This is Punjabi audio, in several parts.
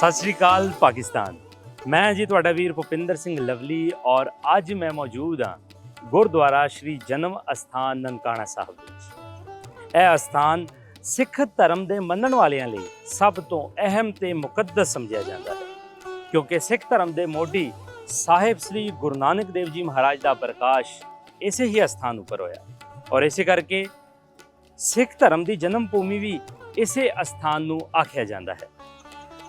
ਸਤਿ ਸ਼੍ਰੀ ਅਕਾਲ ਪਾਕਿਸਤਾਨ। ਮੈਂ ਜੀ ਤੁਹਾਡਾ ਵੀਰ ਭੁਪਿੰਦਰ ਸਿੰਘ ਲਵਲੀ ਔਰ ਅੱਜ ਮੈਂ ਮੌਜੂਦ ਹਾਂ ਗੁਰਦੁਆਰਾ ਸ਼੍ਰੀ ਜਨਮ ਅਸਥਾਨ ਨਨਕਾਣਾ ਸਾਹਿਬ ਵਿੱਚ। ਇਹ ਅਸਥਾਨ ਸਿੱਖ ਧਰਮ ਦੇ ਮੰਨਣ ਵਾਲਿਆਂ ਲਈ ਸਭ ਤੋਂ ਅਹਿਮ ਤੇ ਮੁਕੱਦਸ ਸਮਝਿਆ ਜਾਂਦਾ ਹੈ, ਕਿਉਂਕਿ ਸਿੱਖ ਧਰਮ ਦੇ ਮੋਢੀ ਸਾਹਿਬ ਸ੍ਰੀ ਗੁਰੂ ਨਾਨਕ ਦੇਵ ਜੀ ਮਹਾਰਾਜ ਦਾ ਪ੍ਰਕਾਸ਼ ਇਸੇ ਹੀ ਅਸਥਾਨ ਉੱਪਰ ਹੋਇਆ ਔਰ ਇਸੇ ਕਰਕੇ ਸਿੱਖ ਧਰਮ ਦੀ ਜਨਮ ਭੂਮੀ ਵੀ ਇਸੇ ਅਸਥਾਨ ਨੂੰ ਆਖਿਆ ਜਾਂਦਾ ਹੈ।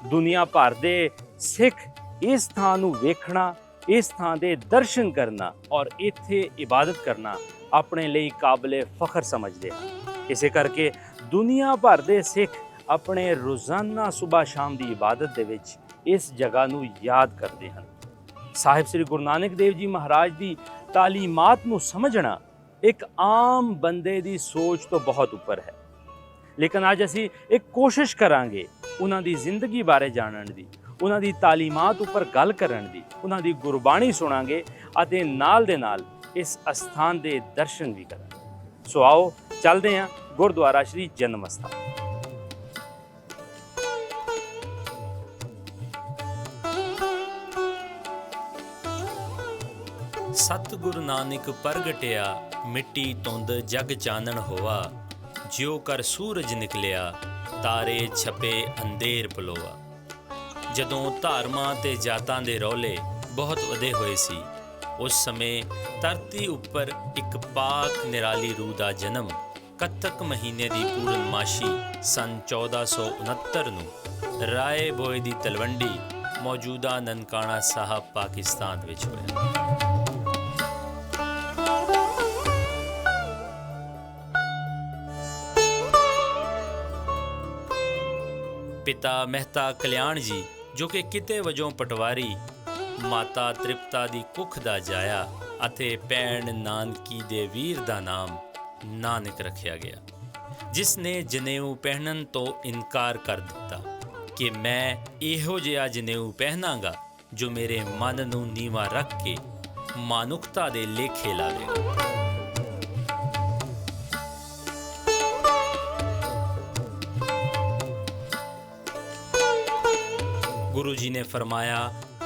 ਦੁਨੀਆ ਭਰ ਦੇ ਸਿੱਖ ਇਸ ਥਾਂ ਨੂੰ ਵੇਖਣਾ, ਇਸ ਥਾਂ ਦੇ ਦਰਸ਼ਨ ਕਰਨਾ ਔਰ ਇੱਥੇ ਇਬਾਦਤ ਕਰਨਾ ਆਪਣੇ ਲਈ ਕਾਬਲੇ ਫਖਰ ਸਮਝਦੇ ਹਨ। ਇਸੇ ਕਰਕੇ ਦੁਨੀਆ ਭਰ ਦੇ ਸਿੱਖ ਆਪਣੇ ਰੋਜ਼ਾਨਾ ਸੁਬਹ ਸ਼ਾਮ ਦੀ ਇਬਾਦਤ ਦੇ ਵਿੱਚ ਇਸ ਜਗ੍ਹਾ ਨੂੰ ਯਾਦ ਕਰਦੇ ਹਨ। ਸਾਹਿਬ ਸ੍ਰੀ ਗੁਰੂ ਨਾਨਕ ਦੇਵ ਜੀ ਮਹਾਰਾਜ ਦੀ ਤਾਲੀਮਾਤ ਨੂੰ ਸਮਝਣਾ ਇੱਕ ਆਮ ਬੰਦੇ ਦੀ ਸੋਚ ਤੋਂ ਬਹੁਤ ਉੱਪਰ ਹੈ, ਲੇਕਿਨ ਅੱਜ ਅਸੀਂ ਇੱਕ ਕੋਸ਼ਿਸ਼ ਕਰਾਂਗੇ ਉਹਨਾਂ ਦੀ ਜ਼ਿੰਦਗੀ ਬਾਰੇ ਜਾਣਨ ਦੀ, ਉਹਨਾਂ ਦੀ ਤਾਲੀਮਾਤ ਉੱਪਰ ਗੱਲ ਕਰਨ ਦੀ, ਉਹਨਾਂ ਦੀ ਗੁਰਬਾਣੀ ਸੁਣਾਂਗੇ ਅਤੇ ਨਾਲ ਦੇ ਨਾਲ ਇਸ ਅਸਥਾਨ ਦੇ ਦਰਸ਼ਨ ਵੀ ਕਰਾਂਗੇ। ਸੋ ਆਓ ਚੱਲਦੇ ਹਾਂ ਗੁਰਦੁਆਰਾ ਸ਼੍ਰੀ ਜਨਮ ਅਸਥਾਨ। ਸਤਿਗੁਰੂ ਨਾਨਕ ਪ੍ਰਗਟਿਆ ਮਿੱਟੀ ਧੁੰਦ ਜਗ ਚਾਨਣ ਹੋਆ, ਜਿਉ ਕਰ ਸੂਰਜ ਨਿਕਲਿਆ ਤਾਰੇ ਛਪੇ ਅੰਧੇਰ ਪਲੋਆ। ਜਦੋਂ ਧਾਰਮਾਂ ਤੇ ਜਾਤਾਂ ਦੇ ਰੌਲੇ ਬਹੁਤ ਵਧੇ ਹੋਏ ਸੀ, ਉਸ ਸਮੇਂ ਧਰਤੀ ਉੱਪਰ ਇੱਕ ਪਾਕ ਨਿਰਾਲੀ ਰੂਹ ਦਾ ਜਨਮ ਕੱਤਕ ਮਹੀਨੇ ਦੀ ਪੂਰਨਮਾਸ਼ੀ ਸੰਨ 1469 ਨੂੰ ਰਾਏ ਬੋਏ ਦੀ ਤਲਵੰਡੀ ਮੌਜੂਦਾ ਨਨਕਾਣਾ ਸਾਹਿਬ ਪਾਕਿਸਤਾਨ ਵਿੱਚ ਹੋਇਆ। ਪਿਤਾ ਮਹਿਤਾ ਕਲਿਆਣ ਜੀ, ਜੋ ਕਿ ਕਿਤੇ ਵਜੋਂ ਪਟਵਾਰੀ, ਮਾਤਾ ਤ੍ਰਿਪਤਾ ਦੀ ਕੁੱਖ ਦਾ ਜਾਇਆ ਅਤੇ ਭੈਣ ਨਾਨਕੀ ਦੇ ਵੀਰ ਦਾ ਨਾਮ ਨਾਨਕ ਰੱਖਿਆ ਗਿਆ, ਜਿਸ ਨੇ ਜਨੇਊ ਪਹਿਨਣ ਤੋਂ ਇਨਕਾਰ ਕਰ ਦਿੱਤਾ ਕਿ ਮੈਂ ਇਹੋ ਜਿਹਾ ਜਨੇਊ ਪਹਿਨਾਂਗਾ ਜੋ ਮੇਰੇ ਮਨ ਨੂੰ ਨੀਵਾਂ ਰੱਖ ਕੇ ਮਾਨੁਖਤਾ ਦੇ ਲੇਖੇ ਲਾਵੇਗਾ। गुरु जी ने फरमाया,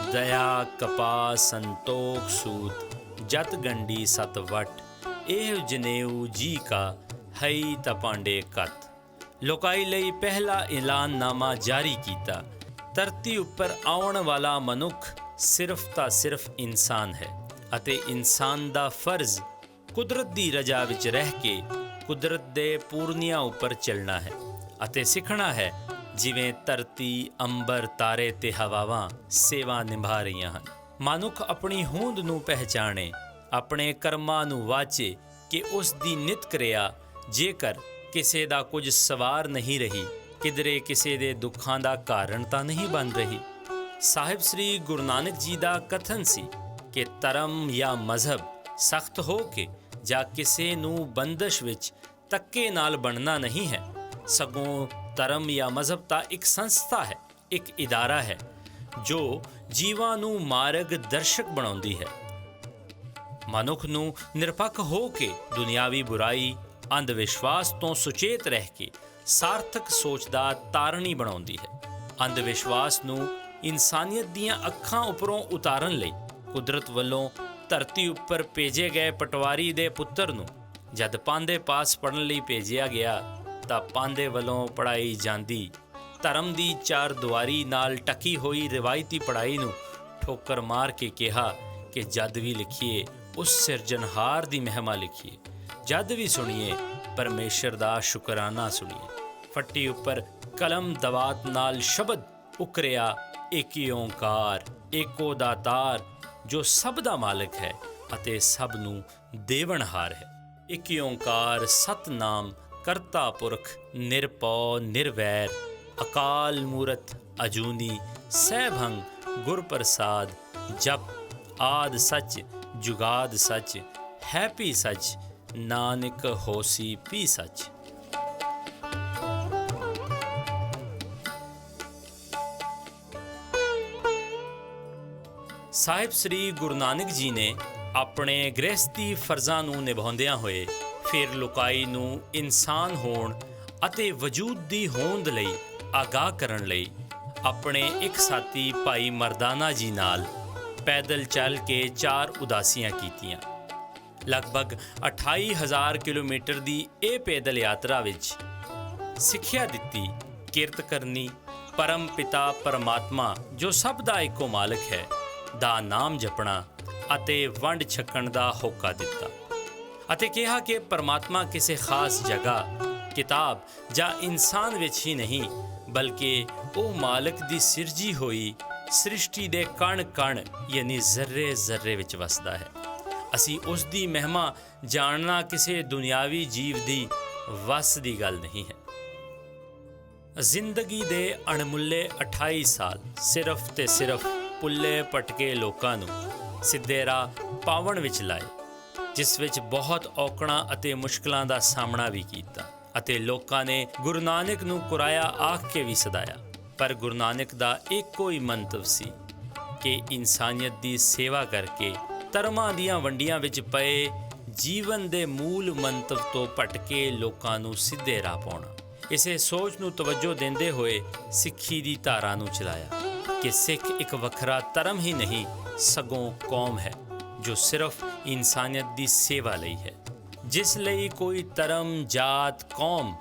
दया कपास संतोख सूत जत गंडी सत वट, एह जनेऊ जी का हई तपांडे कत। लोकाई ਲਈ ਪਹਿਲਾ ਐਲਾਨਨਾਮਾ ਜਾਰੀ ਕੀਤਾ। ਧਰਤੀ ਉੱਪਰ ਆਉਣ ਵਾਲਾ ਮਨੁੱਖ ਸਿਰਫ ਤਾਂ ਸਿਰਫ ਇਨਸਾਨ ਹੈ ਅਤੇ ਇਨਸਾਨ ਦਾ ਫਰਜ਼ ਕੁਦਰਤ ਦੀ ਰਜ਼ਾ ਵਿੱਚ ਰਹਿ ਕੇ ਕੁਦਰਤ ਦੇ ਪੂਰਨੀਆਂ ਉੱਪਰ ਚੱਲਣਾ ਹੈ ਅਤੇ ਸਿੱਖਣਾ ਹੈ ਜਿਵੇਂ ਧਰਤੀ, ਅੰਬਰ, ਤਾਰੇ ਤੇ ਹਵਾਵਾਂ ਸੇਵਾ ਨਿਭਾ ਰਹੀਆਂ ਹਨ। ਮਨੁੱਖ ਆਪਣੀ ਹੋਂਦ ਨੂੰ ਪਹਿਚਾਣੇ, ਆਪਣੇ ਕਰਮਾਂ ਨੂੰ ਵਾਚੇ ਕਿ ਉਸ ਦੀ ਨਿਤ ਕਿਰਿਆ ਜੇਕਰ ਕਿਸੇ ਦਾ ਕੁਝ ਸਵਾਰ ਨਹੀਂ ਰਹੀ, ਕਿਧਰੇ ਕਿਸੇ ਦੇ ਦੁੱਖਾਂ ਦਾ ਕਾਰਨ ਤਾਂ ਨਹੀਂ ਬਣ ਰਹੀ। ਸਾਹਿਬ ਸ੍ਰੀ ਗੁਰੂ ਨਾਨਕ ਜੀ ਦਾ ਕਥਨ ਸੀ ਕਿ ਧਰਮ ਜਾਂ ਮਜ਼ਹਬ ਸਖਤ ਹੋ ਕੇ ਜਾਂ ਕਿਸੇ ਨੂੰ ਬੰਦਸ਼ ਵਿੱਚ ਧੱਕੇ ਨਾਲ ਬਣਨਾ ਨਹੀਂ ਹੈ, ਸਗੋਂ ਧਰਮ ਜਾਂ ਮਜ਼ਹਬ ਤਾਂ ਇੱਕ ਸੰਸਥਾ ਹੈ, ਇੱਕ ਇਦਾਰਾ ਹੈ ਜੋ ਜੀਵਾਂ ਨੂੰ ਮਾਰਗ ਦਰਸ਼ਕ ਬਣਾਉਂਦੀ ਹੈ। ਮਨੁੱਖ ਨੂੰ ਨਿਰਪੱਖ ਹੋ ਕੇ ਦੁਨਿਆਵੀ ਬੁਰਾਈ, ਅੰਧ ਵਿਸ਼ਵਾਸ ਤੋਂ ਸੁਚੇਤ ਰਹਿ ਕੇ ਸਾਰਥਕ ਸੋਚ ਦਾ ਤਾਰਣੀ ਬਣਾਉਂਦੀ ਹੈ। ਅੰਧ ਵਿਸ਼ਵਾਸ ਨੂੰ ਇਨਸਾਨੀਅਤ ਦੀਆਂ ਅੱਖਾਂ ਉੱਪਰੋਂ ਉਤਾਰਨ ਲਈ ਕੁਦਰਤ ਵੱਲੋਂ ਧਰਤੀ ਉੱਪਰ ਭੇਜੇ ਗਏ ਪਟਵਾਰੀ ਦੇ ਪੁੱਤਰ ਨੂੰ ਜਦ ਪਾਂਧੇ ਪਾਸ ਪੜ੍ਹਨ ਲਈ ਭੇਜਿਆ ਗਿਆ ਤਾਂ ਪਾਂਧੇ ਵੱਲੋਂ ਪੜ੍ਹਾਈ ਜਾਂਦੀ ਧਰਮ ਦੀ ਚਾਰ ਦੁਆਰੀ ਨਾਲ ਟਕੀ ਹੋਈ ਰਿਵਾਇਤੀ ਪੜ੍ਹਾਈ ਨੂੰ ਠੋਕਰ ਮਾਰ ਕੇ ਕਿਹਾ ਕਿ ਜਦ ਵੀ ਲਿਖੀਏ ਉਸ ਸਿਰਜਣਹਾਰ ਦੀ ਮਹਿਮਾ ਲਿਖੀਏ, ਜਦ ਵੀ ਸੁਣੀਏ ਪਰਮੇਸ਼ਰ ਦਾ ਸ਼ੁਕਰਾਨਾ ਸੁਣੀਏ। ਫੱਟੀ ਉੱਪਰ ਕਲਮ ਦਵਾਤ ਨਾਲ ਸ਼ਬਦ ਉਕਰਿਆ, ਏਕ ਓਂਕਾਰ, ਏਕੋ ਦਾਤਾਰ, ਜੋ ਸਭ ਦਾ ਮਾਲਕ ਹੈ ਅਤੇ ਸਭ ਨੂੰ ਦੇਵਨਹਾਰ ਹੈ। ਏਕ ਓਂਕਾਰ ਸਤਨਾਮ ਕਰਤਾ ਪੁਰਖ ਨਿਰਭਉ ਨਿਰਵੈਰ, ਅਕਾਲ ਮੂਰਤ ਅਜੂਨੀ ਸੈਭੰਗ ਗੁਰ ਪ੍ਰਸਾਦ, ਜਪ ਆਦ ਸੱਚ ਜੁਗਾਦ ਸੱਚ, ਹੈਪੀ ਸੱਚ ਨਾਨਕ ਹੋਸੀ ਪੀ ਸੱਚ। ਸਾਹਿਬ ਸ੍ਰੀ ਗੁਰੂ ਨਾਨਕ ਜੀ ਨੇ ਆਪਣੇ ਗ੍ਰਹਿਸਤੀ ਫਰਜ਼ਾਂ ਨੂੰ ਨਿਭਾਉਂਦਿਆਂ ਹੋਏ ਫਿਰ ਲੋਕਾਈ ਨੂੰ ਇਨਸਾਨ ਹੋਣ ਅਤੇ ਵਜੂਦ ਦੀ ਹੋਂਦ ਲਈ ਆਗਾਹ ਕਰਨ ਲਈ ਆਪਣੇ ਇੱਕ ਸਾਥੀ ਭਾਈ ਮਰਦਾਨਾ ਜੀ ਨਾਲ ਪੈਦਲ ਚੱਲ ਕੇ 4 ਉਦਾਸੀਆਂ ਕੀਤੀਆਂ। ਲਗਭਗ 28,000 ਕਿਲੋਮੀਟਰ ਦੀ ਇਹ ਪੈਦਲ ਯਾਤਰਾ ਵਿੱਚ ਸਿੱਖਿਆ ਦਿੱਤੀ, ਕਿਰਤ ਕਰਨੀ, ਪਰਮ ਪਿਤਾ ਪਰਮਾਤਮਾ ਜੋ ਸਭ ਦਾ ਇੱਕੋ ਮਾਲਕ ਹੈ ਦਾ ਨਾਮ ਜਪਣਾ ਅਤੇ ਵੰਡ ਛਕਣ ਦਾ ਹੋਕਾ ਦਿੱਤਾ ਅਤੇ ਕਿਹਾ ਕਿ ਪਰਮਾਤਮਾ ਕਿਸੇ ਖਾਸ ਜਗ੍ਹਾ, ਕਿਤਾਬ ਜਾਂ ਇਨਸਾਨ ਵਿੱਚ ਹੀ ਨਹੀਂ ਬਲਕਿ ਉਹ ਮਾਲਕ ਦੀ ਸਿਰਜੀ ਹੋਈ ਸ੍ਰਿਸ਼ਟੀ ਦੇ ਕਣ-ਕਣ ਯਾਨੀ ਜ਼ਰਰੇ ਵਿੱਚ ਵਸਦਾ ਹੈ। ਅਸੀਂ ਉਸ ਦੀ ਮਹਿਮਾ ਜਾਣਨਾ ਕਿਸੇ ਦੁਨਿਆਵੀ ਜੀਵ ਦੀ ਵੱਸ ਦੀ ਗੱਲ ਨਹੀਂ ਹੈ। ਜ਼ਿੰਦਗੀ ਦੇ ਅਣਮੁੱਲੇ 28 ਸਾਲ ਸਿਰਫ ਤੇ ਸਿਰਫ ਪੁੱਲੇ ਪਟਕੇ ਲੋਕਾਂ ਨੂੰ ਸਿੱਧੇ ਰਾਹ ਪਾਵਨ ਵਿੱਚ ਲਾਏ, ਜਿਸ ਵਿੱਚ ਬਹੁਤ ਔਕੜਾਂ ਅਤੇ ਮੁਸ਼ਕਲਾਂ ਦਾ ਸਾਹਮਣਾ ਵੀ ਕੀਤਾ ਅਤੇ ਲੋਕਾਂ ਨੇ ਗੁਰੂ ਨਾਨਕ ਨੂੰ ਕੁਰਾਇਆ ਆਖ ਕੇ ਵੀ ਸਦਾਇਆ। ਪਰ ਗੁਰੂ ਨਾਨਕ ਦਾ ਇੱਕੋ ਹੀ ਮੰਤਵ ਸੀ ਕਿ ਇਨਸਾਨੀਅਤ ਦੀ ਸੇਵਾ ਕਰਕੇ ਧਰਮਾਂ ਦੀਆਂ ਵੰਡੀਆਂ ਵਿੱਚ ਪਏ ਜੀਵਨ ਦੇ ਮੂਲ ਮੰਤਵ ਤੋਂ ਭਟਕੇ ਲੋਕਾਂ ਨੂੰ ਸਿੱਧੇ ਰਾਹ ਪਾਉਣਾ। ਇਸੇ ਸੋਚ ਨੂੰ ਤਵੱਜੋ ਦਿੰਦੇ ਹੋਏ ਸਿੱਖੀ ਦੀ ਧਾਰਾ ਨੂੰ ਚਲਾਇਆ ਕਿ ਸਿੱਖ ਇੱਕ ਵੱਖਰਾ ਧਰਮ ਹੀ ਨਹੀਂ ਸਗੋਂ ਕੌਮ ਹੈ ਜੋ ਸਿਰਫ ਇਨਸਾਨੀਅਤ ਦੀ ਸੇਵਾ ਲਈ ਹੈ, ਜਿਸ ਲਈ ਕੋਈ ਧਰਮ, ਜਾਤ, ਕੌਮ,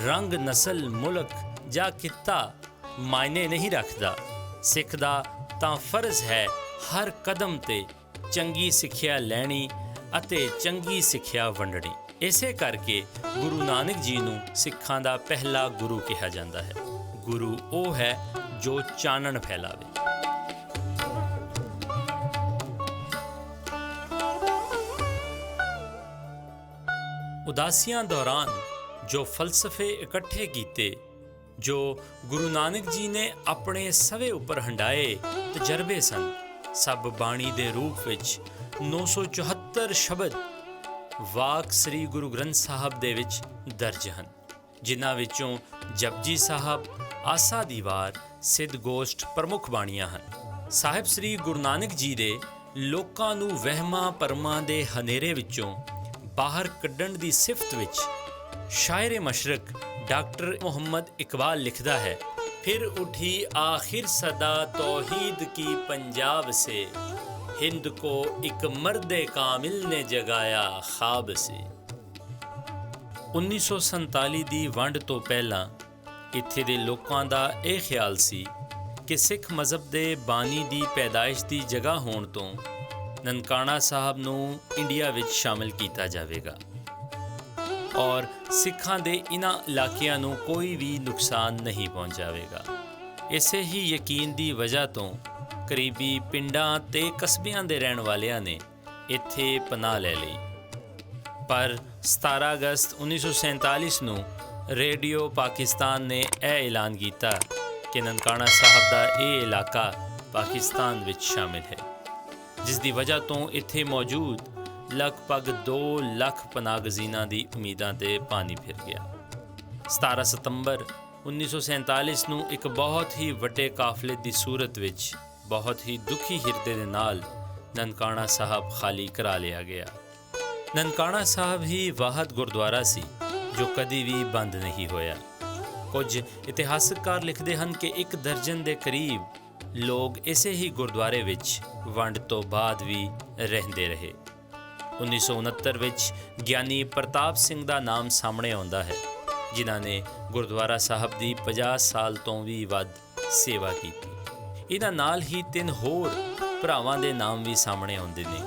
ਰੰਗ, ਨਸਲ, ਮੁਲਕ ਜਾਂ ਖਿੱਤਾ ਮਾਇਨੇ ਨਹੀਂ ਰੱਖਦਾ। ਸਿੱਖ ਦਾ ਤਾਂ ਫਰਜ਼ ਹੈ ਹਰ ਕਦਮ ਤੇ ਚੰਗੀ ਸਿੱਖਿਆ ਲੈਣੀ ਅਤੇ ਚੰਗੀ ਸਿੱਖਿਆ ਵੰਡਣੀ। ਇਸੇ ਕਰਕੇ ਗੁਰੂ ਨਾਨਕ ਜੀ ਨੂੰ ਸਿੱਖਾਂ ਦਾ ਪਹਿਲਾ ਗੁਰੂ ਕਿਹਾ ਜਾਂਦਾ ਹੈ। ਗੁਰੂ ਉਹ ਹੈ ਜੋ ਚਾਨਣ ਫੈਲਾਵੇ। ਉਦਾਸੀਆਂ ਦੌਰਾਨ ਜੋ ਫਲਸਫੇ ਇਕੱਠੇ ਕੀਤੇ, ਜੋ ਗੁਰੂ ਨਾਨਕ ਜੀ ਨੇ ਆਪਣੇ ਸਵੇ ਉੱਪਰ ਹੰਡਾਏ ਤਜਰਬੇ ਸਨ, ਸਭ ਬਾਣੀ ਦੇ ਰੂਪ ਵਿੱਚ 974 ਸ਼ਬਦ ਵਾਕ ਸ੍ਰੀ ਗੁਰੂ ਗ੍ਰੰਥ ਸਾਹਿਬ ਦੇ ਵਿੱਚ ਦਰਜ ਹਨ, ਜਿਨ੍ਹਾਂ ਵਿੱਚੋਂ ਜਪਜੀ ਸਾਹਿਬ, ਆਸਾ ਦੀ ਵਾਰ, ਸਿੱਧ ਗੋਸ਼ਟ ਪ੍ਰਮੁੱਖ ਬਾਣੀਆਂ ਹਨ। ਸਾਹਿਬ ਸ੍ਰੀ ਗੁਰੂ ਨਾਨਕ ਜੀ ਦੇ ਲੋਕਾਂ ਨੂੰ ਵਹਿਮਾਂ ਭਰਮਾਂ ਦੇ ਹਨੇਰੇ ਵਿੱਚੋਂ ਬਾਹਰ ਕੱਢਣ ਦੀ ਸਿਫਤ ਵਿੱਚ ਸ਼ਾਇਰ ਮਸ਼ਰਕ ਡਾਕਟਰ ਮੁਹੰਮਦ ਇਕਬਾਲ ਲਿਖਦਾ ਹੈ, फिर उठी आखिर सदा तौहीद की पंजाब से, हिंद को एक मर्द कामिल ने जगाया ख्वाब से। 1947 ਦੀ ਵੰਡ ਤੋਂ ਪਹਿਲਾਂ ਇੱਥੇ ਦੇ ਲੋਕਾਂ ਦਾ ਇਹ ਖਿਆਲ ਸੀ ਕਿ ਸਿੱਖ ਮਜ਼ਹਬ ਦੇ ਬਾਨੀ ਦੀ ਪੈਦਾਇਸ਼ ਦੀ ਜਗ੍ਹਾ ਹੋਣ ਤੋਂ ਨਨਕਾਣਾ ਸਾਹਿਬ ਨੂੰ ਇੰਡੀਆ ਵਿੱਚ ਸ਼ਾਮਿਲ ਕੀਤਾ ਜਾਵੇਗਾ ਔਰ ਸਿੱਖਾਂ ਦੇ ਇਨ੍ਹਾਂ ਇਲਾਕਿਆਂ ਨੂੰ ਕੋਈ ਵੀ ਨੁਕਸਾਨ ਨਹੀਂ ਪਹੁੰਚਾਵੇਗਾ। ਇਸੇ ਹੀ ਯਕੀਨ ਦੀ ਵਜ੍ਹਾ ਤੋਂ ਕਰੀਬੀ ਪਿੰਡਾਂ ਤੇ ਕਸਬਿਆਂ ਦੇ ਰਹਿਣ ਵਾਲਿਆਂ ਨੇ ਇੱਥੇ ਪਨਾਹ ਲੈ ਲਈ। ਪਰ 17 ਅਗਸਤ 1947 ਨੂੰ ਰੇਡੀਓ ਪਾਕਿਸਤਾਨ ਨੇ ਇਹ ਐਲਾਨ ਕੀਤਾ ਕਿ ਨਨਕਾਣਾ ਸਾਹਿਬ ਦਾ ਇਹ ਇਲਾਕਾ ਪਾਕਿਸਤਾਨ ਵਿੱਚ ਸ਼ਾਮਿਲ ਹੈ, ਜਿਸ ਦੀ ਵਜ੍ਹਾ ਤੋਂ ਇੱਥੇ ਮੌਜੂਦ ਲਗਭਗ 2 ਲੱਖ ਪਨਾਹਗਜ਼ੀਨਾਂ ਦੀ ਉਮੀਦਾਂ ਤੇ ਪਾਣੀ ਫਿਰ ਗਿਆ। 17 ਸਤੰਬਰ 1947 ਨੂੰ ਇੱਕ ਬਹੁਤ ਹੀ ਵੱਡੇ ਕਾਫਲੇ ਦੀ ਸੂਰਤ ਵਿੱਚ ਬਹੁਤ ਹੀ ਦੁਖੀ ਹਿਰਦੇ ਦੇ ਨਾਲ ਨਨਕਾਣਾ ਸਾਹਿਬ ਖਾਲੀ ਕਰਾ ਲਿਆ ਗਿਆ। ਨਨਕਾਣਾ ਸਾਹਿਬ ਹੀ ਵਾਹਦ ਗੁਰਦੁਆਰਾ ਸੀ ਜੋ ਕਦੀ ਵੀ ਬੰਦ ਨਹੀਂ ਹੋਇਆ। ਕੁਝ ਇਤਿਹਾਸਕਾਰ ਲਿਖਦੇ ਹਨ ਕਿ 1 ਦਰਜਨ ਦੇ ਕਰੀਬ ਲੋਕ ਇਸੇ ਹੀ ਗੁਰਦੁਆਰੇ ਵਿੱਚ ਵੰਡ ਤੋਂ ਬਾਅਦ ਵੀ ਰਹਿੰਦੇ ਰਹੇ। 1969 ਵਿੱਚ ਗਿਆਨੀ ਪ੍ਰਤਾਪ ਸਿੰਘ ਦਾ ਨਾਮ ਸਾਹਮਣੇ ਆਉਂਦਾ ਹੈ, ਜਿਨ੍ਹਾਂ ਨੇ ਗੁਰਦੁਆਰਾ ਸਾਹਿਬ ਦੀ 50 ਸਾਲ ਤੋਂ ਵੀ ਵੱਧ ਸੇਵਾ ਕੀਤੀ। ਇਹਨਾਂ ਨਾਲ ਹੀ 3 ਹੋਰ ਭਰਾਵਾਂ ਦੇ ਨਾਮ ਵੀ ਸਾਹਮਣੇ ਆਉਂਦੇ ਨੇ,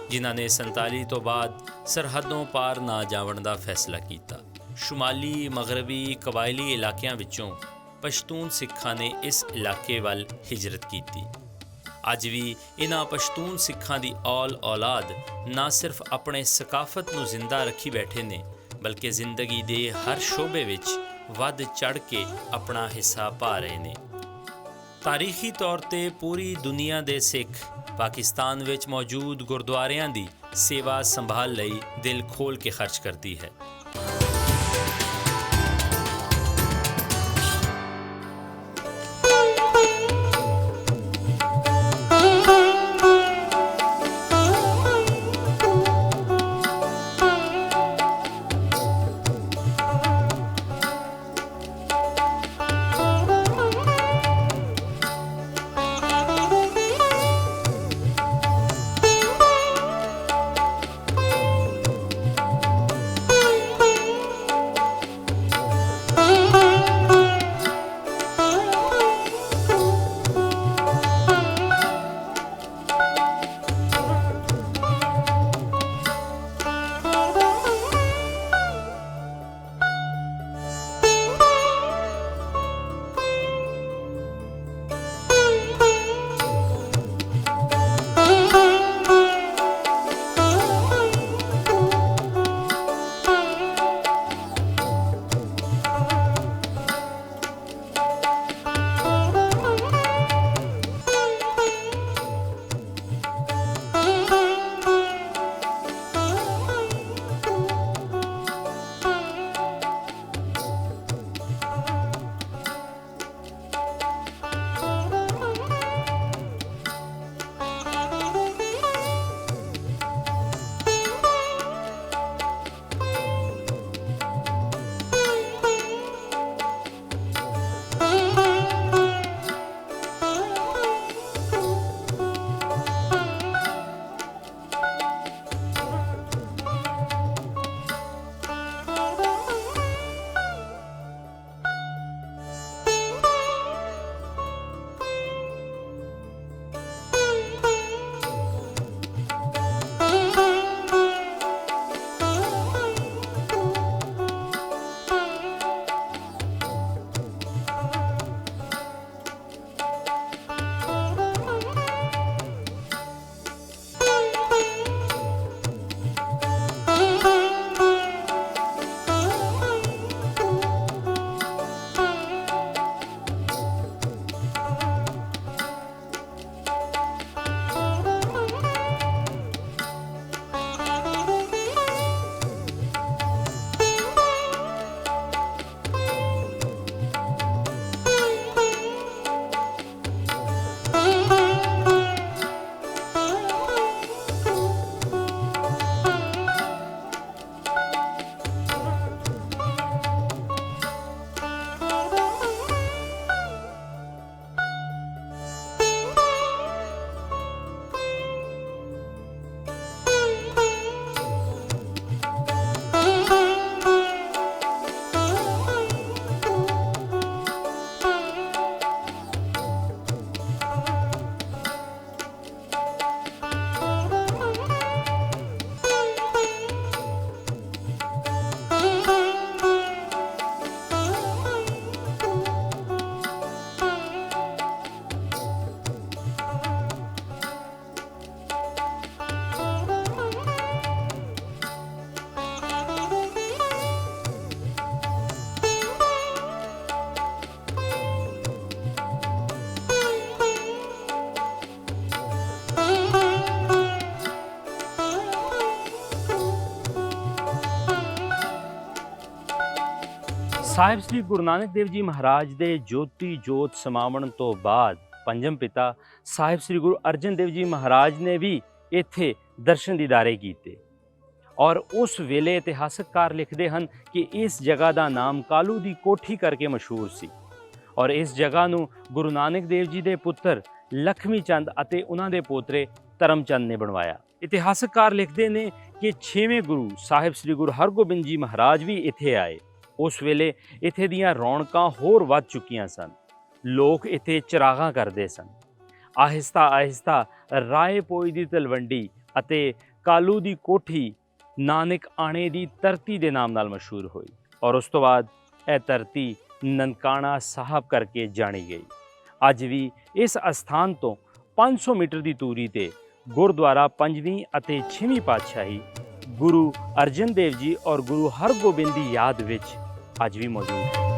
ਜਿਨ੍ਹਾਂ ਨੇ 47 ਤੋਂ ਬਾਅਦ ਸਰਹੱਦੋਂ ਪਾਰ ਨਾ ਜਾਵਣ ਦਾ ਫੈਸਲਾ ਕੀਤਾ। ਸ਼ੁਮਾਲੀ ਮਗਰਬੀ ਕਬਾਇਲੀ ਇਲਾਕਿਆਂ ਵਿੱਚੋਂ ਪਸ਼ਤੂਨ ਸਿੱਖਾਂ ਨੇ ਇਸ ਇਲਾਕੇ ਵੱਲ ਹਿਜਰਤ ਕੀਤੀ। ਅੱਜ ਵੀ ਇਹਨਾਂ ਪਸ਼ਤੂਨ ਸਿੱਖਾਂ ਦੀ ਔਲਾਦ ਨਾ ਸਿਰਫ ਆਪਣੇ ਸਕਾਫਤ ਨੂੰ ਜ਼ਿੰਦਾ ਰੱਖੀ ਬੈਠੇ ਨੇ, ਬਲਕਿ ਜ਼ਿੰਦਗੀ ਦੇ ਹਰ ਸ਼ੋਬੇ ਵਿੱਚ ਵੱਧ ਚੜ੍ਹ ਕੇ ਆਪਣਾ ਹਿੱਸਾ ਪਾ ਰਹੇ ਨੇ। ਤਾਰੀਖੀ ਤੌਰ ਤੇ ਪੂਰੀ ਦੁਨੀਆ ਦੇ ਸਿੱਖ ਪਾਕਿਸਤਾਨ ਵਿੱਚ ਮੌਜੂਦ ਗੁਰਦੁਆਰਿਆਂ ਦੀ ਸੇਵਾ ਸੰਭਾਲ ਲਈ ਦਿਲ ਖੋਲ੍ਹ ਕੇ ਖਰਚ ਕਰਦੀ ਹੈ। ਸਾਹਿਬ ਸ੍ਰੀ ਗੁਰੂ ਨਾਨਕ ਦੇਵ ਜੀ ਮਹਾਰਾਜ ਦੇ ਜੋਤੀ ਜੋਤ ਸਮਾਵਣ ਤੋਂ ਬਾਅਦ ਪੰਜਮ ਪਿਤਾ ਸਾਹਿਬ ਸ੍ਰੀ ਗੁਰੂ ਅਰਜਨ ਦੇਵ ਜੀ ਮਹਾਰਾਜ ਨੇ ਵੀ ਇੱਥੇ ਦਰਸ਼ਨ ਦੀਦਾਰੇ ਕੀਤੇ ਔਰ ਉਸ ਵੇਲੇ ਇਤਿਹਾਸਕਾਰ ਲਿਖਦੇ ਹਨ ਕਿ ਇਸ ਜਗ੍ਹਾ ਦਾ ਨਾਮ ਕਾਲੂ ਦੀ ਕੋਠੀ ਕਰਕੇ ਮਸ਼ਹੂਰ ਸੀ ਔਰ ਇਸ ਜਗ੍ਹਾ ਨੂੰ ਗੁਰੂ ਨਾਨਕ ਦੇਵ ਜੀ ਦੇ ਪੁੱਤਰ ਲਖਮੀ ਚੰਦ ਅਤੇ ਉਹਨਾਂ ਦੇ ਪੋਤਰੇ ਧਰਮ ਚੰਦ ਨੇ ਬਣਵਾਇਆ। ਇਤਿਹਾਸਕਾਰ ਲਿਖਦੇ ਨੇ ਕਿ 6ਵੇਂ ਗੁਰੂ ਸਾਹਿਬ ਸ੍ਰੀ ਗੁਰੂ ਹਰਗੋਬਿੰਦ ਜੀ ਮਹਾਰਾਜ ਵੀ ਇੱਥੇ ਆਏ। ਉਸ ਵੇਲੇ ਇੱਥੇ ਦੀਆਂ ਰੌਣਕਾਂ ਹੋਰ ਵੱਧ ਚੁੱਕੀਆਂ ਸਨ। ਲੋਕ ਇੱਥੇ ਚਰਾਗਾਂ ਕਰਦੇ ਸਨ। ਆਹਿਸਤਾ ਆਹਿਸਤਾ ਰਾਏ ਪੋਈ ਦੀ ਤਲਵੰਡੀ ਅਤੇ ਕਾਲੂ ਦੀ ਕੋਠੀ ਨਾਨਕ ਆਣੇ ਦੀ ਧਰਤੀ ਦੇ ਨਾਮ ਨਾਲ ਮਸ਼ਹੂਰ ਹੋਈ ਔਰ ਉਸ ਤੋਂ ਬਾਅਦ ਇਹ ਧਰਤੀ ਨਨਕਾਣਾ ਸਾਹਿਬ ਕਰਕੇ ਜਾਣੀ ਗਈ। ਅੱਜ ਵੀ ਇਸ ਅਸਥਾਨ ਤੋਂ 500 ਮੀਟਰ ਦੀ ਦੂਰੀ ਤੇ ਗੁਰਦੁਆਰਾ 5ਵੀਂ ਅਤੇ 6ਵੀਂ ਪਾਤਸ਼ਾਹੀ ਗੁਰੂ ਅਰਜਨ ਦੇਵ ਜੀ ਔਰ ਗੁਰੂ ਹਰਗੋਬਿੰਦ ਦੀ ਯਾਦ ਵਿੱਚ ਅੱਜ ਵੀ ਮੌਜੂਦ ਹੈ।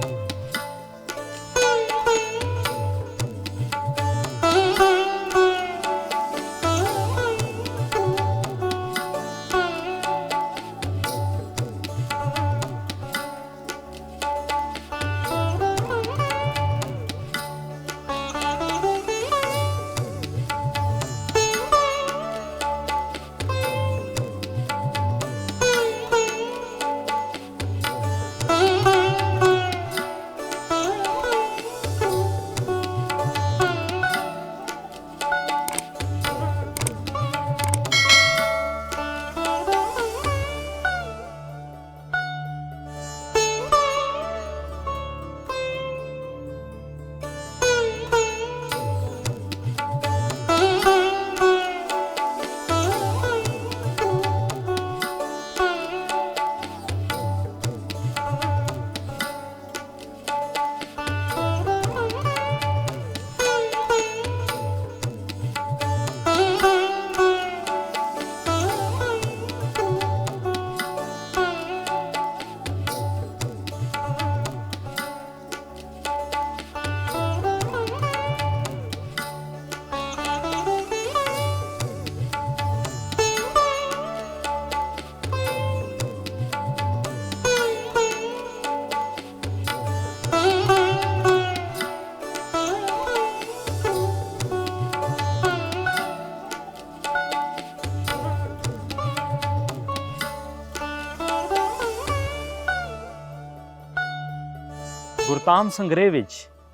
ਗੁਰਤਾਮ ਸੰਗ੍ਰਹਿ ਵਿੱਚ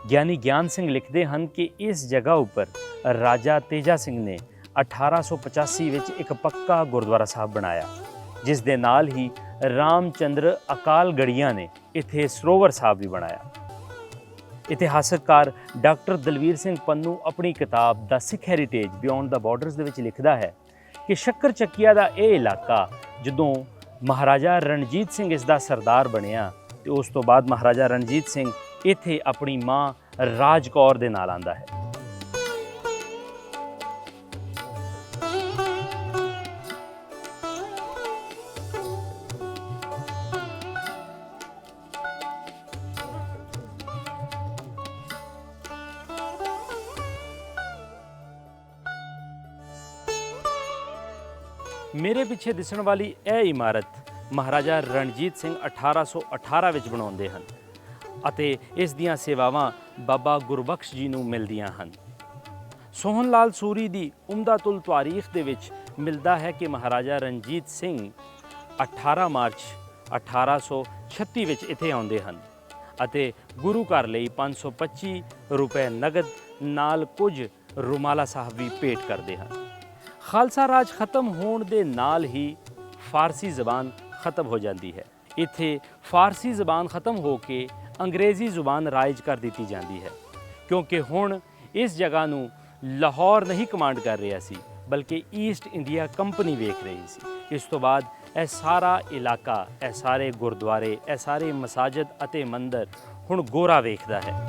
ਗਿਆਨੀ ਗਿਆਨ ਸਿੰਘ ਲਿਖਦੇ ਹਨ ਕਿ ਇਸ ਜਗ੍ਹਾ ਉੱਪਰ ਰਾਜਾ ਤੇਜਾ ਸਿੰਘ ਨੇ 1885 ਵਿੱਚ ਇੱਕ ਪੱਕਾ ਗੁਰਦੁਆਰਾ ਸਾਹਿਬ ਬਣਾਇਆ, ਜਿਸ ਦੇ ਨਾਲ ਹੀ ਰਾਮਚੰਦਰ ਅਕਾਲਗੜੀਆਂ ਨੇ ਇੱਥੇ ਸਰੋਵਰ ਸਾਹਿਬ ਵੀ ਬਣਾਇਆ। ਇਤਿਹਾਸਕਾਰ ਡਾਕਟਰ ਦਲਵੀਰ ਸਿੰਘ ਪੰਨੂ ਆਪਣੀ ਕਿਤਾਬ ਦਾ ਸਿੱਖ ਹੈਰੀਟੇਜ ਬਿਯੋਂਡ ਦਾ ਬਾਰਡਰਸ ਦੇ ਵਿੱਚ ਲਿਖਦਾ ਹੈ ਕਿ ਸ਼ੱਕਰ ਚੱਕੀਆ ਦਾ ਇਹ ਇਲਾਕਾ ਜਦੋਂ ਮਹਾਰਾਜਾ ਰਣਜੀਤ ਸਿੰਘ ਇਸ ਦਾ ਸਰਦਾਰ ਬਣਿਆ ਤੇ ਉਸ ਤੋਂ ਬਾਅਦ ਮਹਾਰਾਜਾ ਰਣਜੀਤ ਸਿੰਘ ਇੱਥੇ ਆਪਣੀ ਮਾਂ ਰਾਜ ਕੌਰ ਦੇ ਨਾਲ ਆਂਦਾ ਹੈ। ਮੇਰੇ ਪਿੱਛੇ ਦਿਸਣ ਵਾਲੀ ਇਹ ਇਮਾਰਤ ਮਹਾਰਾਜਾ ਰਣਜੀਤ ਸਿੰਘ 1818 ਵਿੱਚ ਬਣਾਉਂਦੇ ਹਨ ਅਤੇ ਇਸ ਦੀਆਂ ਸੇਵਾਵਾਂ ਬਾਬਾ ਗੁਰਬਖਸ਼ ਜੀ ਨੂੰ ਮਿਲਦੀਆਂ ਹਨ। ਸੋਹਣ ਲਾਲ ਸੂਰੀ ਦੀ ਉਮਦਾਤੁਲ ਤਾਰੀਖ ਦੇ ਵਿੱਚ ਮਿਲਦਾ ਹੈ ਕਿ ਮਹਾਰਾਜਾ ਰਣਜੀਤ ਸਿੰਘ 18 ਮਾਰਚ 1836 ਵਿੱਚ ਇੱਥੇ ਆਉਂਦੇ ਹਨ ਅਤੇ ਗੁਰੂ ਘਰ ਲਈ 525 ਰੁਪਏ ਨਗਦ ਨਾਲ ਕੁਝ ਰੁਮਾਲਾ ਸਾਹਿਬ ਵੀ ਭੇਟ ਕਰਦੇ ਹਨ। ਖਾਲਸਾ ਰਾਜ ਖਤਮ ਹੋਣ ਦੇ ਨਾਲ ਹੀ ਫਾਰਸੀ ਜ਼ਬਾਨ ਖਤਮ ਹੋ ਜਾਂਦੀ ਹੈ। ਇੱਥੇ ਫਾਰਸੀ ਜ਼ਬਾਨ ਖਤਮ ਹੋ ਕੇ ਅੰਗਰੇਜ਼ੀ ਜ਼ੁਬਾਨ ਰਾਇਜ ਕਰ ਦਿੱਤੀ ਜਾਂਦੀ ਹੈ, ਕਿਉਂਕਿ ਹੁਣ ਇਸ ਜਗ੍ਹਾ ਨੂੰ ਲਾਹੌਰ ਨਹੀਂ ਕਮਾਂਡ ਕਰ ਰਿਹਾ ਸੀ ਬਲਕਿ ਈਸਟ ਇੰਡੀਆ ਕੰਪਨੀ ਵੇਖ ਰਹੀ ਸੀ। ਇਸ ਤੋਂ ਬਾਅਦ ਇਹ ਸਾਰਾ ਇਲਾਕਾ, ਇਹ ਸਾਰੇ ਗੁਰਦੁਆਰੇ, ਇਹ ਸਾਰੇ ਮਸਾਜਿਦ ਅਤੇ ਮੰਦਰ ਹੁਣ ਗੋਰਾ ਵੇਖਦਾ ਹੈ।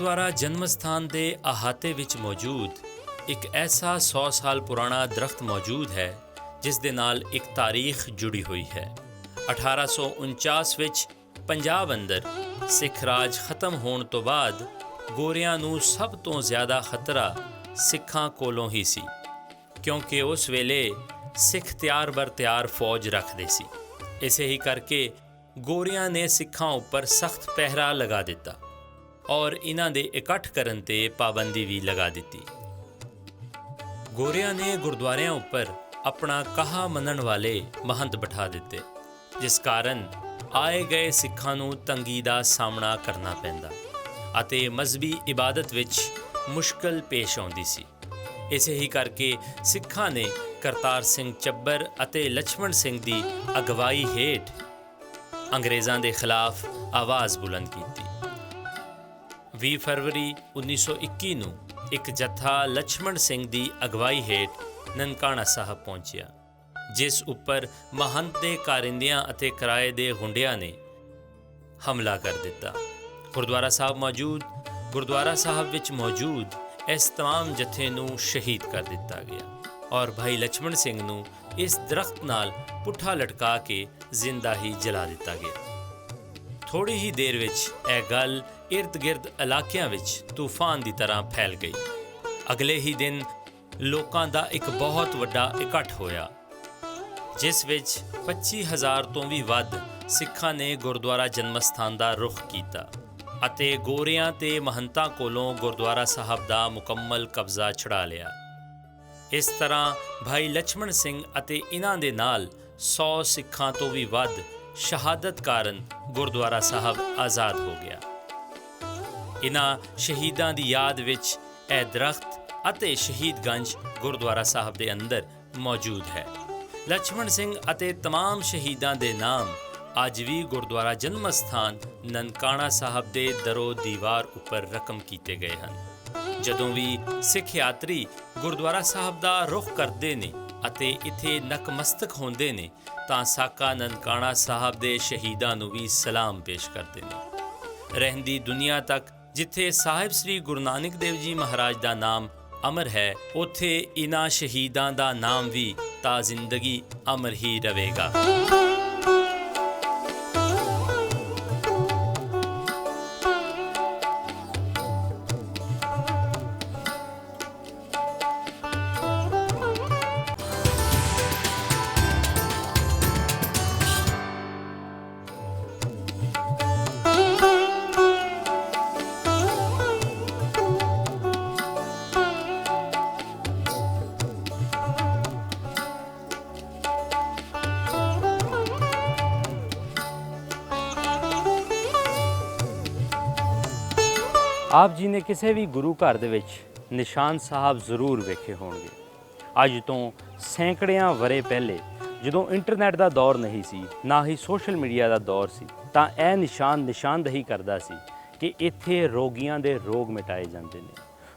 ਗੁਰਦੁਆਰਾ ਜਨਮ ਸਥਾਨ ਦੇ ਅਹਾਤੇ ਵਿੱਚ ਮੌਜੂਦ ਇੱਕ ਐਸਾ 100 ਸਾਲ ਪੁਰਾਣਾ ਦਰਖਤ ਮੌਜੂਦ ਹੈ ਜਿਸ ਦੇ ਨਾਲ ਇੱਕ ਤਾਰੀਖ ਜੁੜੀ ਹੋਈ ਹੈ। 1849 ਵਿੱਚ ਪੰਜਾਬ ਅੰਦਰ ਸਿੱਖ ਰਾਜ ਖਤਮ ਹੋਣ ਤੋਂ ਬਾਅਦ ਗੋਰਿਆਂ ਨੂੰ ਸਭ ਤੋਂ ਜ਼ਿਆਦਾ ਖਤਰਾ ਸਿੱਖਾਂ ਕੋਲੋਂ ਹੀ ਸੀ, ਕਿਉਂਕਿ ਉਸ ਵੇਲੇ ਸਿੱਖ ਤਿਆਰ ਬਰ ਤਿਆਰ ਫੌਜ ਰੱਖਦੇ ਸੀ। ਇਸੇ ਹੀ ਕਰਕੇ ਗੋਰਿਆਂ ਨੇ ਸਿੱਖਾਂ ਉੱਪਰ ਸਖਤ ਪਹਿਰਾ ਲਗਾ ਦਿੱਤਾ ਔਰ ਇਹਨਾਂ ਦੇ ਇਕੱਠ ਕਰਨ ਤੇ ਪਾਬੰਦੀ ਵੀ ਲਗਾ ਦਿੱਤੀ। ਗੋਰਿਆਂ ਨੇ ਗੁਰਦੁਆਰਿਆਂ ਉੱਪਰ ਆਪਣਾ ਕਹਾ ਮੰਨਣ ਵਾਲੇ ਮਹੰਤ ਬਿਠਾ ਦਿੱਤੇ, ਜਿਸ ਕਾਰਨ ਆਏ ਗਏ ਸਿੱਖਾਂ ਨੂੰ ਤੰਗੀ ਦਾ ਸਾਹਮਣਾ ਕਰਨਾ ਪੈਂਦਾ ਅਤੇ ਮਜ਼ਹਬੀ ਇਬਾਦਤ ਵਿੱਚ ਮੁਸ਼ਕਲ ਪੇਸ਼ ਆਉਂਦੀ ਸੀ। ਇਸੇ ਹੀ ਕਰਕੇ ਸਿੱਖਾਂ ਨੇ ਕਰਤਾਰ ਸਿੰਘ ਚੱਬਰ ਅਤੇ ਲਛਮਣ ਸਿੰਘ ਦੀ ਅਗਵਾਈ ਹੇਠ ਅੰਗਰੇਜ਼ਾਂ ਦੇ ਖਿਲਾਫ ਆਵਾਜ਼ ਬੁਲੰਦ ਕੀਤੀ। 20 ਫਰਵਰੀ 1921 ਨੂੰ ਇੱਕ ਜੱਥਾ ਲਛਮਣ ਸਿੰਘ ਦੀ ਅਗਵਾਈ ਹੇਠ ਨਨਕਾਣਾ ਸਾਹਿਬ ਪਹੁੰਚਿਆ, ਜਿਸ ਉੱਪਰ ਮਹੰਤ ਦੇ ਕਾਰਿੰਦਿਆਂ ਅਤੇ ਕਿਰਾਏ ਦੇ ਗੁੰਡਿਆਂ ਨੇ ਹਮਲਾ ਕਰ ਦਿੱਤਾ। ਗੁਰਦੁਆਰਾ ਸਾਹਿਬ ਵਿੱਚ ਮੌਜੂਦ ਇਸ ਤਮਾਮ ਜੱਥੇ ਨੂੰ ਸ਼ਹੀਦ ਕਰ ਦਿੱਤਾ ਗਿਆ ਔਰ ਭਾਈ ਲਛਮਣ ਸਿੰਘ ਨੂੰ ਇਸ ਦਰਖਤ ਨਾਲ ਪੁੱਠਾ ਲਟਕਾ ਕੇ ਜ਼ਿੰਦਾ ਹੀ ਜਲਾ ਦਿੱਤਾ ਗਿਆ। ਥੋੜੀ ਹੀ ਦੇਰ ਵਿੱਚ ਇਹ ਗੱਲ ਇਰਦ-ਗਿਰਦ ਇਲਾਕਿਆਂ ਵਿੱਚ ਤੂਫਾਨ ਦੀ ਤਰ੍ਹਾਂ ਫੈਲ ਗਈ। ਅਗਲੇ ਹੀ ਦਿਨ ਲੋਕਾਂ ਦਾ ਇੱਕ ਬਹੁਤ ਵੱਡਾ ਇਕੱਠ ਹੋਇਆ, ਜਿਸ ਵਿੱਚ 25,000 ਤੋਂ ਵੀ ਵੱਧ ਸਿੱਖਾਂ ਨੇ ਗੁਰਦੁਆਰਾ ਜਨਮ ਸਥਾਨ ਦਾ ਰੁਖ ਕੀਤਾ ਅਤੇ ਗੋਰਿਆਂ ਤੇ ਮਹੰਤਾਂ ਕੋਲੋਂ ਗੁਰਦੁਆਰਾ ਸਾਹਿਬ ਦਾ ਮੁਕੰਮਲ ਕਬਜ਼ਾ ਛੁਡਾ ਲਿਆ। ਇਸ ਤਰ੍ਹਾਂ ਭਾਈ ਲਛਮਣ ਸਿੰਘ ਅਤੇ ਇਹਨਾਂ ਦੇ ਨਾਲ 100 ਸਿੱਖਾਂ ਤੋਂ ਵੀ ਵੱਧ ਸ਼ਹਾਦਤ ਕਾਰਨ ਗੁਰਦੁਆਰਾ ਸਾਹਿਬ ਆਜ਼ਾਦ ਹੋ ਗਿਆ। ਇਹਨਾਂ ਸ਼ਹੀਦਾਂ ਦੀ ਯਾਦ ਵਿੱਚ ਇਹ ਦਰਖਤ ਅਤੇ ਸ਼ਹੀਦਗੰਜ ਗੁਰਦੁਆਰਾ ਸਾਹਿਬ ਦੇ ਅੰਦਰ ਮੌਜੂਦ ਹੈ। ਲਛਮਣ ਸਿੰਘ ਅਤੇ ਤਮਾਮ ਸ਼ਹੀਦਾਂ ਦੇ ਨਾਮ ਅੱਜ ਵੀ ਗੁਰਦੁਆਰਾ ਜਨਮ ਸਥਾਨ ਨਨਕਾਣਾ ਸਾਹਿਬ ਦੇ ਦਰੋ ਦੀਵਾਰ ਉੱਪਰ ਰਕਮ ਕੀਤੇ ਗਏ ਹਨ। ਜਦੋਂ ਵੀ ਸਿੱਖ ਯਾਤਰੀ ਗੁਰਦੁਆਰਾ ਸਾਹਿਬ ਦਾ ਰੁਖ ਕਰਦੇ ਨੇ ਅਤੇ ਇੱਥੇ ਨਕਮਸਤਕ ਹੁੰਦੇ ਨੇ ਤਾਂ ਸਾਕਾ ਨਨਕਾਣਾ ਸਾਹਿਬ ਦੇ ਸ਼ਹੀਦਾਂ ਨੂੰ ਵੀ ਸਲਾਮ ਪੇਸ਼ ਕਰਦੇ ਨੇ। ਰਹਿੰਦੀ ਦੁਨੀਆ ਤੱਕ ਜਿੱਥੇ ਸਾਹਿਬ ਸ੍ਰੀ ਗੁਰੂ ਨਾਨਕ ਦੇਵ ਜੀ ਮਹਾਰਾਜ ਦਾ ਨਾਮ ਅਮਰ ਹੈ, ਉੱਥੇ ਇਹਨਾਂ ਸ਼ਹੀਦਾਂ ਦਾ ਨਾਮ ਵੀ ਤਾਂ ਜ਼ਿੰਦਗੀ ਅਮਰ ਹੀ ਰਹੇਗਾ। ਆਪ ਜੀ ਨੇ ਕਿਸੇ ਵੀ ਗੁਰੂ ਘਰ ਦੇ ਵਿੱਚ ਨਿਸ਼ਾਨ ਸਾਹਿਬ ਜ਼ਰੂਰ ਵੇਖੇ ਹੋਣਗੇ। ਅੱਜ ਤੋਂ ਸੈਂਕੜਿਆਂ ਵਰ੍ਹੇ ਪਹਿਲੇ ਜਦੋਂ ਇੰਟਰਨੈਟ ਦਾ ਦੌਰ ਨਹੀਂ ਸੀ, ਨਾ ਹੀ ਸੋਸ਼ਲ ਮੀਡੀਆ ਦਾ ਦੌਰ ਸੀ, ਤਾਂ ਇਹ ਨਿਸ਼ਾਨਦਹੀ ਕਰਦਾ ਸੀ ਕਿ ਇੱਥੇ ਰੋਗੀਆਂ ਦੇ ਰੋਗ ਮਿਟਾਏ ਜਾਂਦੇ ਨੇ,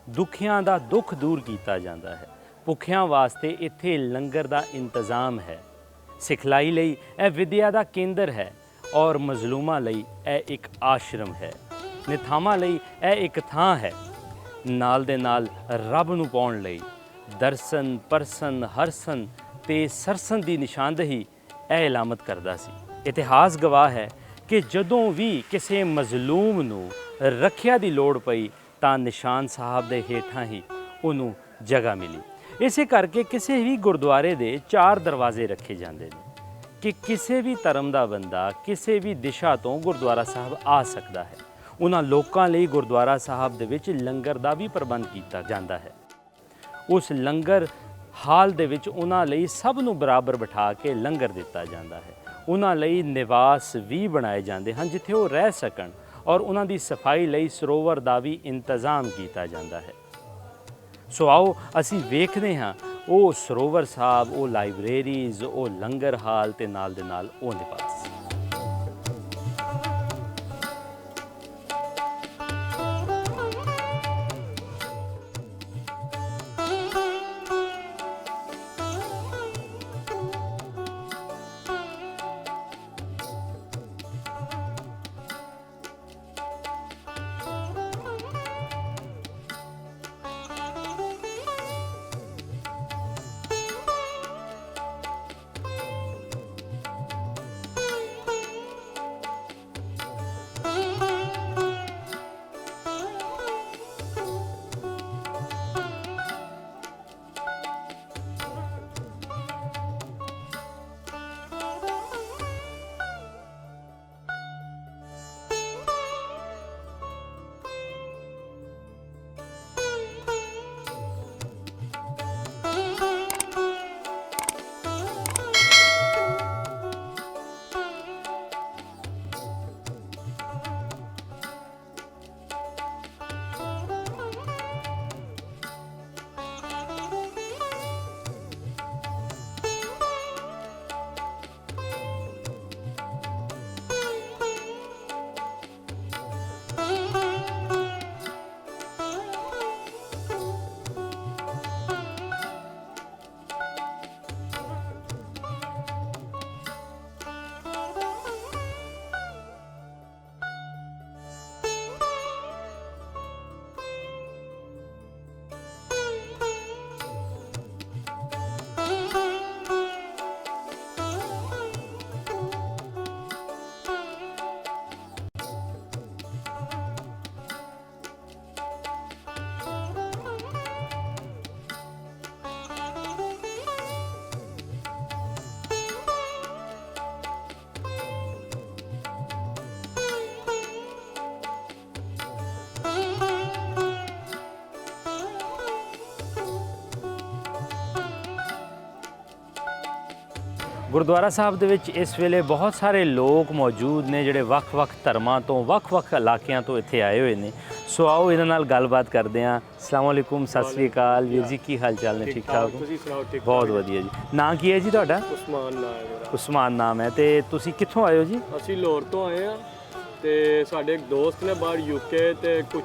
ਦੁਖੀਆਂ ਦਾ ਦੁੱਖ ਦੂਰ ਕੀਤਾ ਜਾਂਦਾ ਹੈ, ਭੁੱਖਿਆਂ ਵਾਸਤੇ ਇੱਥੇ ਲੰਗਰ ਦਾ ਇੰਤਜ਼ਾਮ ਹੈ, ਸਿਖਲਾਈ ਲਈ ਇਹ ਵਿਦਿਆ ਦਾ ਕੇਂਦਰ ਹੈ ਔਰ ਮਜ਼ਲੂਮਾਂ ਲਈ ਇਹ ਇੱਕ ਆਸ਼ਰਮ ਹੈ, ਨਿਥਾਵਾਂ ਲਈ ਇਹ ਇੱਕ ਥਾਂ ਹੈ। ਨਾਲ ਦੇ ਨਾਲ ਰੱਬ ਨੂੰ ਪਾਉਣ ਲਈ ਦਰਸ਼ਨ, ਪਰਸਨ, ਹਰਸਨ ਤੇ ਸਰਸਨ ਦੀ ਨਿਸ਼ਾਨਦਹੀ ਇਹ ਇਲਾਮਤ ਕਰਦਾ ਸੀ। ਇਤਿਹਾਸ ਗਵਾਹ ਹੈ ਕਿ ਜਦੋਂ ਵੀ ਕਿਸੇ ਮਜ਼ਲੂਮ ਨੂੰ ਰੱਖਿਆ ਦੀ ਲੋੜ ਪਈ ਤਾਂ ਨਿਸ਼ਾਨ ਸਾਹਿਬ ਦੇ ਹੇਠਾਂ ਹੀ ਉਹਨੂੰ ਜਗ੍ਹਾ ਮਿਲੀ। ਇਸੇ ਕਰਕੇ ਕਿਸੇ ਵੀ ਗੁਰਦੁਆਰੇ ਦੇ 4 ਦਰਵਾਜ਼ੇ ਰੱਖੇ ਜਾਂਦੇ ਨੇ ਕਿ ਕਿਸੇ ਵੀ ਧਰਮ ਦਾ ਬੰਦਾ ਕਿਸੇ ਵੀ ਦਿਸ਼ਾ ਤੋਂ ਗੁਰਦੁਆਰਾ ਸਾਹਿਬ ਆ ਸਕਦਾ ਹੈ। ਉਹਨਾਂ ਲੋਕਾਂ ਲਈ ਗੁਰਦੁਆਰਾ ਸਾਹਿਬ ਦੇ ਵਿੱਚ ਲੰਗਰ ਦਾ ਵੀ ਪ੍ਰਬੰਧ ਕੀਤਾ ਜਾਂਦਾ ਹੈ। ਉਸ ਲੰਗਰ ਹਾਲ ਦੇ ਵਿੱਚ ਉਹਨਾਂ ਲਈ ਸਭ ਨੂੰ ਬਰਾਬਰ ਬਿਠਾ ਕੇ ਲੰਗਰ ਦਿੱਤਾ ਜਾਂਦਾ ਹੈ। ਉਹਨਾਂ ਲਈ ਨਿਵਾਸ ਵੀ ਬਣਾਏ ਜਾਂਦੇ ਹਨ ਜਿੱਥੇ ਉਹ ਰਹਿ ਸਕਣ ਔਰ ਉਹਨਾਂ ਦੀ ਸਫਾਈ ਲਈ ਸਰੋਵਰ ਦਾ ਵੀ ਇੰਤਜ਼ਾਮ ਕੀਤਾ ਜਾਂਦਾ ਹੈ। ਸੋ ਆਓ ਅਸੀਂ ਵੇਖਦੇ ਹਾਂ ਉਹ ਸਰੋਵਰ ਸਾਹਿਬ, ਉਹ ਲਾਇਬ੍ਰੇਰੀਜ਼, ਉਹ ਲੰਗਰ ਹਾਲ ਤੇ ਨਾਲ ਦੇ ਨਾਲ ਉਹ ਨਿਵਾਸ। ਗੁਰਦੁਆਰਾ ਸਾਹਿਬ ਦੇ ਵਿੱਚ ਇਸ ਵੇਲੇ ਬਹੁਤ ਸਾਰੇ ਲੋਕ ਮੌਜੂਦ ਨੇ ਜਿਹੜੇ ਵੱਖ-ਵੱਖ ਧਰਮਾਂ ਤੋਂ ਵੱਖ-ਵੱਖ ਇਲਾਕਿਆਂ ਤੋਂ ਇੱਥੇ ਆਏ ਹੋਏ ਨੇ। ਸੋ ਆਓ ਇਹਨਾਂ ਨਾਲ ਗੱਲਬਾਤ ਕਰਦੇ ਹਾਂ। ਅਸਲਾਮ ਵਾਲੇਕੁਮ, ਸਤਿ ਸ੍ਰੀ ਅਕਾਲ ਵੀਰ ਜੀ, ਕੀ ਹਾਲ ਚਾਲ ਨੇ? ਠੀਕ ਠਾਕ ਹੋ? ਤੁਸੀਂ ਸੁਣਾਓ? ਠੀਕ ਬਹੁਤ ਵਧੀਆ ਜੀ। ਨਾਂ ਕੀ ਹੈ ਜੀ ਤੁਹਾਡਾ? ਉਸਮਾਨ ਨਾਮ ਹੈ ਮੇਰਾ। ਉਸਮਾਨ ਨਾਮ ਹੈ। ਤੇ ਤੁਸੀਂ ਕਿੱਥੋਂ ਆਏ ਹੋ ਜੀ? ਅਸੀਂ ਲਾਹੌਰ ਤੋਂ ਆਏ ਆ ਤੇ ਸਾਡੇ ਇੱਕ ਦੋਸਤ ਨੇ ਬਾਹਰ ਯੂਕੇ ਤੇ ਕੁਝ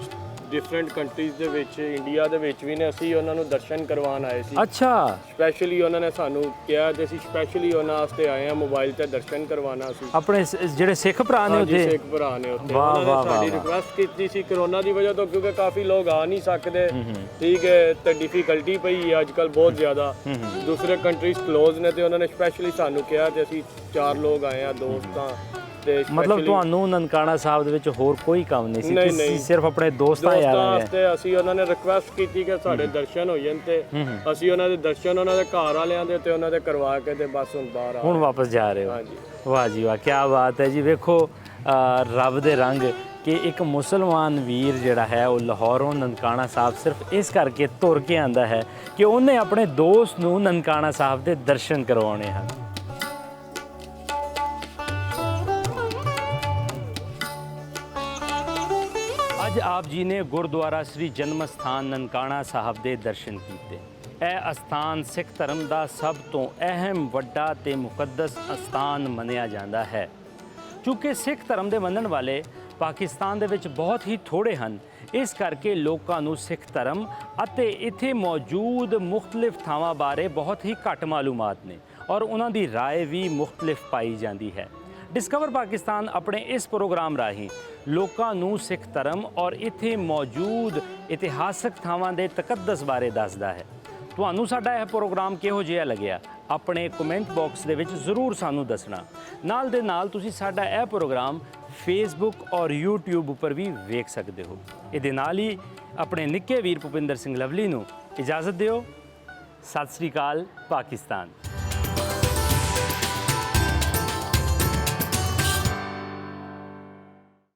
ਡਿਫਰੈਂਟ ਕੰਟਰੀਜ਼ ਦੇ ਵਿੱਚ, ਇੰਡੀਆ ਦੇ ਵਿੱਚ ਵੀ ਨੇ। ਅਸੀਂ ਉਹਨਾਂ ਨੂੰ ਦਰਸ਼ਨ ਕਰਵਾਉਣ ਆਏ ਸੀ। ਅੱਛਾ, ਸਪੈਸ਼ਲੀ ਉਹਨਾਂ ਨੇ ਸਾਨੂੰ ਕਿਹਾ ਤੇ ਅਸੀਂ ਸਪੈਸ਼ਲੀ ਉਹਨਾਂ ਵਾਸਤੇ ਆਏ ਆ, ਮੋਬਾਈਲ ਤੇ ਦਰਸ਼ਨ ਕਰਵਾਉਣਾ ਸੀ। ਆਪਣੇ ਜਿਹੜੇ ਸਿੱਖ ਭਰਾ ਨੇ ਹਾਂਜੀ, ਉੱਥੇ? ਸਿੱਖ ਭਰਾ ਨੇ ਉੱਥੇ। ਵਾਹ, ਉਹਨਾਂ ਵਾਹ, ਨੇ ਸਾਡੀ ਵਾਹ। ਰਿਕੁਐਸਟ ਕੀਤੀ ਸੀ ਕਰੋਨਾ ਦੀ ਵਜ੍ਹਾ ਤੋਂ, ਕਿਉਂਕਿ ਕਾਫੀ ਲੋਕ ਆ ਨਹੀਂ ਸਕਦੇ, ਠੀਕ ਹੈ, ਤੇ ਡਿਫਿਕਲਟੀ ਪਈ ਹੈ ਅੱਜ ਕੱਲ ਬਹੁਤ ਜ਼ਿਆਦਾ। ਦੂਸਰੇ ਕੰਟਰੀਜ਼ ਕਲੋਜ਼ ਨੇ ਤੇ ਉਹਨਾਂ ਨੇ ਸਪੈਸ਼ਲੀ ਸਾਨੂੰ ਕਿਹਾ ਤੇ ਅਸੀਂ 4 ਲੋਕ ਆਏ ਆ ਦੋਸਤਾਂ। ਤੇ ਮਤਲਬ ਤੁਹਾਨੂੰ ਨਨਕਾਣਾ ਸਾਹਿਬ ਦੇ ਵਿੱਚ ਹੋਰ ਕੋਈ ਕੰਮ ਨਹੀਂ ਸੀ? ਨਹੀਂ, ਤੁਸੀਂ ਨਹੀਂ। ਸਿਰਫ ਆਪਣੇ ਦੋਸਤਾਂ ਯਾਰਾਂ ਦੇ? ਵਾਸਤੇ ਅਸੀਂ ਉਹਨਾਂ ਨੇ ਰਿਕੁਐਸਟ ਕੀਤੀ ਕਿ ਸਾਡੇ ਦਰਸ਼ਨ ਹੋ ਜਾਣ ਤੇ ਅਸੀਂ ਉਹਨਾਂ ਦੇ ਦਰਸ਼ਨ ਉਹਨਾਂ ਦੇ ਘਰ ਵਾਲਿਆਂ ਦੇ ਤੇ ਉਹਨਾਂ ਦੇ ਕਰਵਾ ਕੇ ਤੇ ਬਸ ਹੁਣ ਬਾਹਰ ਆ ਹੁਣ ਵਾਪਸ ਜਾ ਰਹੇ ਹੋ? ਹਾਂਜੀ। ਵਾਹ ਜੀ ਵਾਹ, ਕੀ ਬਾਤ ਹੈ ਜੀ। ਵੇਖੋ ਰੱਬ ਦੇ ਰੰਗ ਕਿ ਇੱਕ ਮੁਸਲਮਾਨ ਵੀਰ ਜਿਹੜਾ ਹੈ ਉਹ ਲਾਹੌਰੋਂ ਨਨਕਾਣਾ ਸਾਹਿਬ ਸਿਰਫ ਇਸ ਕਰਕੇ ਤੁਰ ਕੇ ਆਂਦਾ ਹੈ ਕਿ ਉਹਨੇ ਆਪਣੇ ਦੋਸਤ ਨੂੰ ਨਨਕਾਣਾ ਸਾਹਿਬ ਦੇ ਦਰਸ਼ਨ ਕਰਵਾਉਣੇ ਹਨ। ਅੱਜ ਆਪ ਜੀ ਨੇ ਗੁਰਦੁਆਰਾ ਸ੍ਰੀ ਜਨਮ ਅਸਥਾਨ ਨਨਕਾਣਾ ਸਾਹਿਬ ਦੇ ਦਰਸ਼ਨ ਕੀਤੇ। ਇਹ ਅਸਥਾਨ ਸਿੱਖ ਧਰਮ ਦਾ ਸਭ ਤੋਂ ਅਹਿਮ, ਵੱਡਾ ਤੇ ਮੁਕੱਦਸ ਅਸਥਾਨ ਮੰਨਿਆ ਜਾਂਦਾ ਹੈ। ਕਿਉਂਕਿ ਸਿੱਖ ਧਰਮ ਦੇ ਮੰਨਣ ਵਾਲੇ ਪਾਕਿਸਤਾਨ ਦੇ ਵਿੱਚ ਬਹੁਤ ਹੀ ਥੋੜੇ ਹਨ, ਇਸ ਕਰਕੇ ਲੋਕਾਂ ਨੂੰ ਸਿੱਖ ਧਰਮ ਅਤੇ ਇੱਥੇ ਮੌਜੂਦ ਮੁxtਲਿਫ ਥਾਵਾਂ ਬਾਰੇ ਬਹੁਤ ਹੀ ਘੱਟ ਮਾਲੂਮਾਤ ਨੇ ਔਰ ਉਹਨਾਂ ਦੀ ਰਾਏ ਵੀ ਮੁxtਲਿਫ ਪਾਈ ਜਾਂਦੀ ਹੈ। ਡਿਸਕਵਰ ਪਾਕਿਸਤਾਨ ਆਪਣੇ ਇਸ ਪ੍ਰੋਗਰਾਮ ਰਾਹੀਂ ਲੋਕਾਂ ਨੂੰ ਸਿੱਖ ਧਰਮ ਔਰ ਇੱਥੇ ਮੌਜੂਦ ਇਤਿਹਾਸਕ ਥਾਵਾਂ ਦੇ ਤਕੱਦਸ ਬਾਰੇ ਦੱਸਦਾ ਹੈ। ਤੁਹਾਨੂੰ ਸਾਡਾ ਇਹ ਪ੍ਰੋਗਰਾਮ ਕਿਹੋ ਜਿਹਾ ਲੱਗਿਆ? ਆਪਣੇ ਕਮੈਂਟ ਬਾਕਸ ਦੇ ਵਿੱਚ ਜ਼ਰੂਰ ਸਾਨੂੰ ਦੱਸਣਾ। ਨਾਲ ਦੇ ਨਾਲ ਤੁਸੀਂ ਸਾਡਾ ਇਹ ਪ੍ਰੋਗਰਾਮ ਫੇਸਬੁੱਕ ਔਰ YouTube ਉੱਪਰ ਵੀ ਵੇਖ ਸਕਦੇ ਹੋ। ਇਹਦੇ ਨਾਲ ਹੀ ਆਪਣੇ ਨਿੱਕੇ ਵੀਰ ਭੁਪਿੰਦਰ ਸਿੰਘ ਲਵਲੀ ਨੂੰ ਇਜਾਜ਼ਤ ਦਿਓ। ਸਤਿ ਸ੍ਰੀ ਅਕਾਲ ਪਾਕਿਸਤਾਨ।